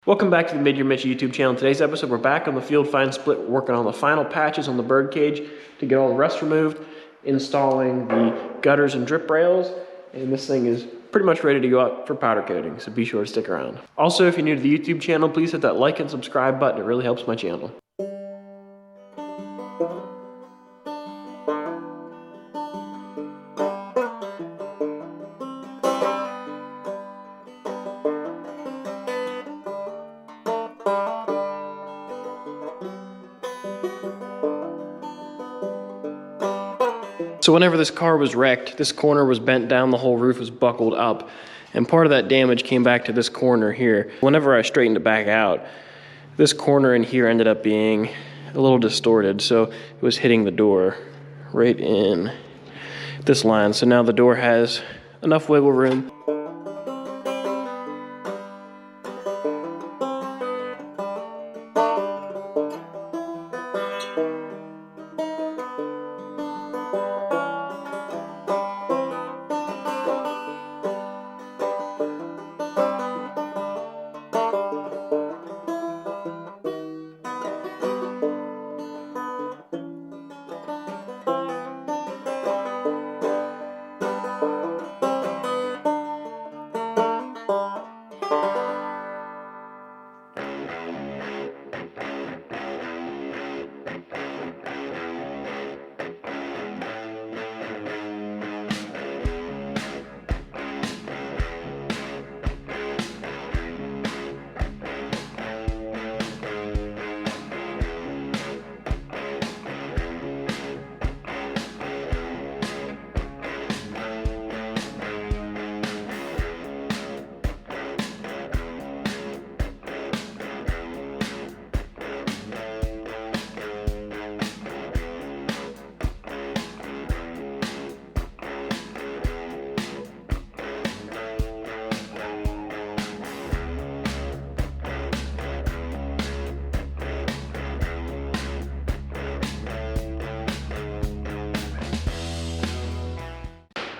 Welcome back to the Mid-Year YouTube channel. In today's episode, we're back on the field fine split, working on the final patches on the Birdcage to get all the rust removed, installing the gutters and drip rails, and this thing is pretty much ready to go out for powder coating, so be sure to stick around. Also, if you're new to the YouTube channel, please hit that like and subscribe button. It really helps my channel. So whenever this car was wrecked, this corner was bent down, the whole roof was buckled up, and part of that damage came back to this corner here. Whenever I straightened it back out, this corner in here ended up being a little distorted, so it was hitting the door right in this line. So now the door has enough wiggle room.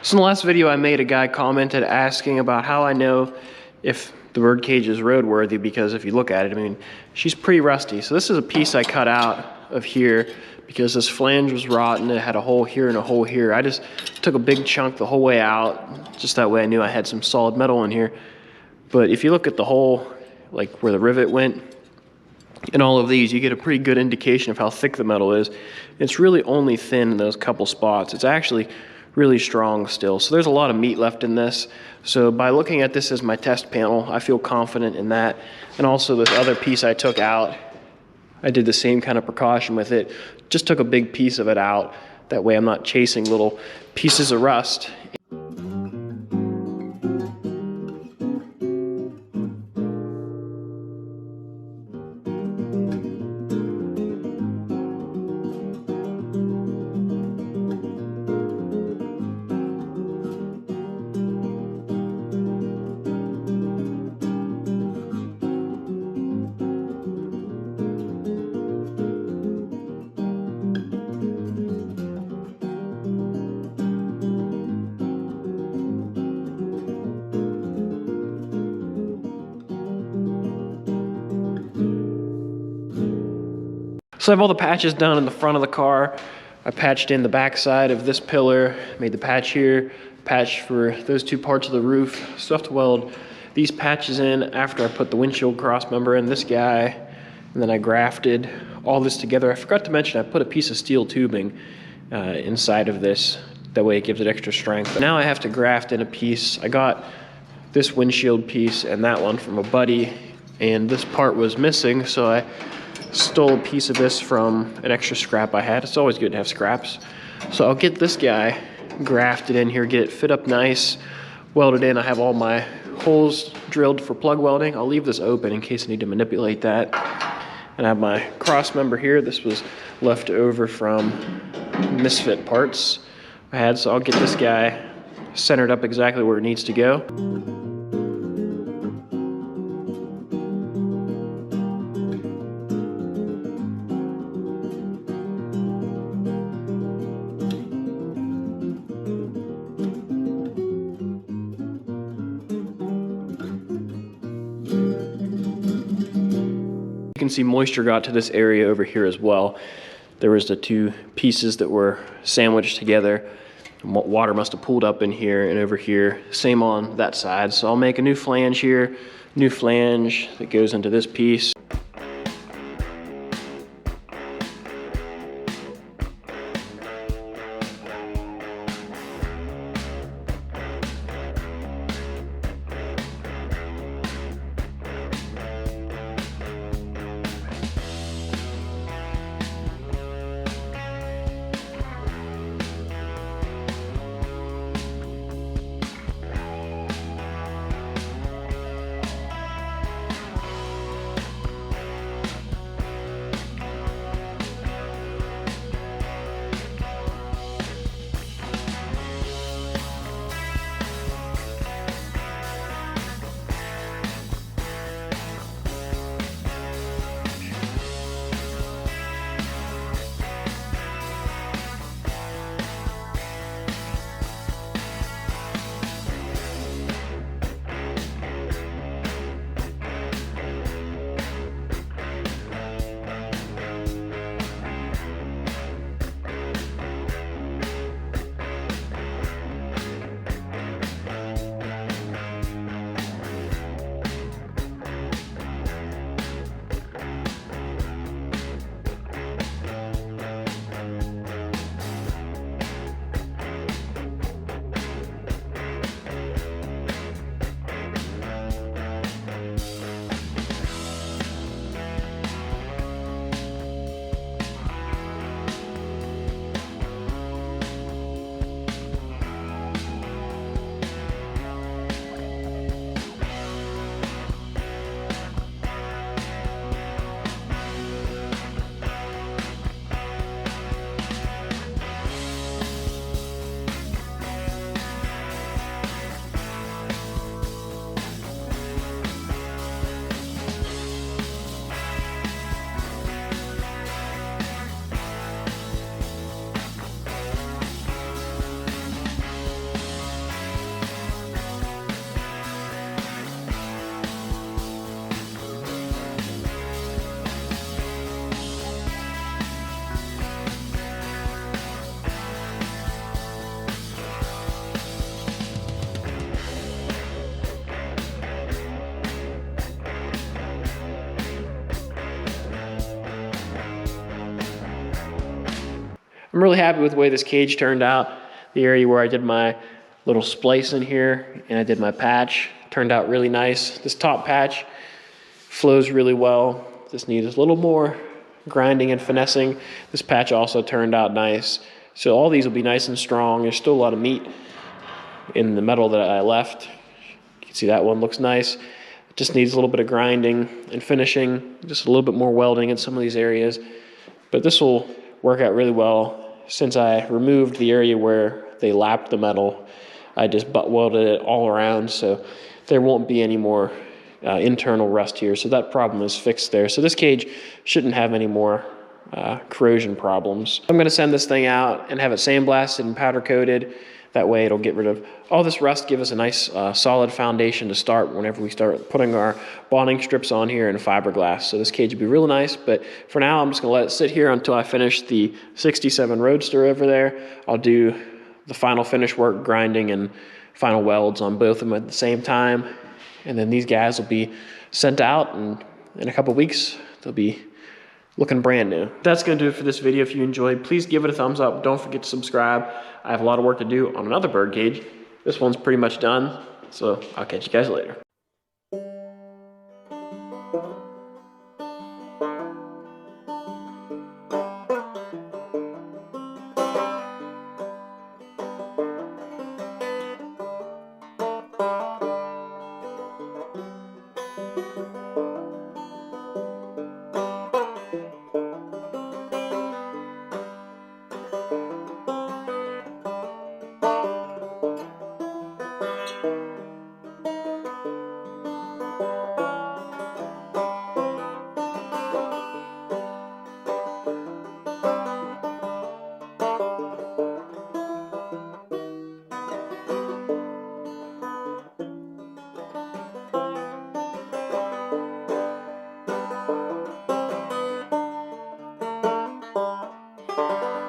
So in the last video I made, a guy commented asking about how I know if the Birdcage is roadworthy, because if you look at it, I mean, she's pretty rusty. So this is a piece I cut out of here because this flange was rotten. It had a hole here and a hole here. I just took a big chunk the whole way out, just that way I knew I had some solid metal in here. But if you look at the hole, like where the rivet went, in all of these, you get a pretty good indication of how thick the metal is. It's really only thin in those couple spots. It's actually really strong still. So there's a lot of meat left in this. So by looking at this as my test panel, I feel confident in that. And also this other piece I took out, I did the same kind of precaution with it. Just took a big piece of it out. That way I'm not chasing little pieces of rust. So I have all the patches done in the front of the car. I patched in the back side of this pillar, made the patch here, patch for those two parts of the roof. Still have to weld these patches in after I put the windshield cross member in, this guy, and then I grafted all this together. I forgot to mention I put a piece of steel tubing inside of this. That way it gives it extra strength. But now I have to graft in a piece. I got this windshield piece and that one from a buddy, and this part was missing, so I stole a piece of this from an extra scrap I had. It's always good to have scraps. So I'll get this guy grafted in here, get it fit up nice, welded in. I have all my holes drilled for plug welding. I'll leave this open in case I need to manipulate that. And I have my cross member here. This was left over from misfit parts I had. So I'll get this guy centered up exactly where it needs to go. You can see moisture got to this area over here as well. There was the two pieces that were sandwiched together. Water must have pooled up in here and over here. Same on that side. So I'll make a new flange here, new flange that goes into this piece. I'm really happy with the way this cage turned out. The area where I did my little splice in here and I did my patch turned out really nice. This top patch flows really well. This needs a little more grinding and finessing. This patch also turned out nice. So all these will be nice and strong. There's still a lot of meat in the metal that I left. You can see that one looks nice. It just needs a little bit of grinding and finishing, just a little bit more welding in some of these areas. But this will work out really well. Since I removed the area where they lapped the metal, I just butt welded it all around, so there won't be any more internal rust here. So that problem is fixed there. So this cage shouldn't have any more corrosion problems. I'm gonna send this thing out and have it sandblasted and powder coated. That way it'll get rid of all this rust, give us a nice solid foundation to start whenever we start putting our bonding strips on here and fiberglass. So this cage would be really nice, but for now I'm just gonna let it sit here until I finish the 67 Roadster over there. I'll do the final finish work, grinding and final welds on both of them at the same time. And then these guys will be sent out, and in a couple weeks they'll be looking brand new. That's gonna do it for this video. If you enjoyed, please give it a thumbs up. Don't forget to subscribe. I have a lot of work to do on another Birdcage. This one's pretty much done, so I'll catch you guys later. you.